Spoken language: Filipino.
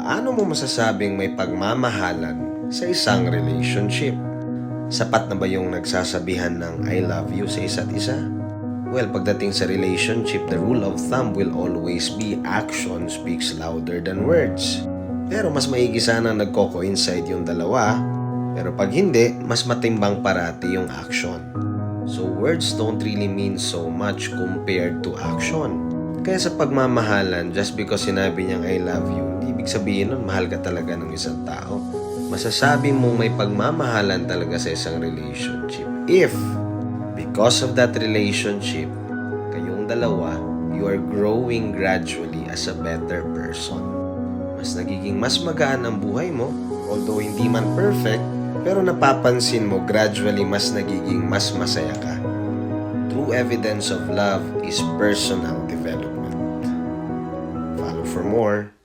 Paano mo masasabing may pagmamahalan sa isang relationship? Sapat na ba yung nagsasabihan ng I love you sa isa't isa? Well, pagdating sa relationship, the rule of thumb will always be action speaks louder than words. Pero mas maigi sana nagko-coincide yung dalawa. Pero pag hindi, mas matimbang parati yung action. So words don't really mean so much compared to action. Kaya sa pagmamahalan, just because sinabi niyang I love you, hindi ibig sabihin nun mahal ka talaga ng isang tao. Masasabi mong may pagmamahalan talaga sa isang relationship if because of that relationship, kayong dalawa, you are growing gradually as a better person. Mas nagiging mas magaan ang buhay mo, although hindi man perfect, pero napapansin mo gradually mas nagiging mas masaya ka. True evidence of love is personal development. Follow for more.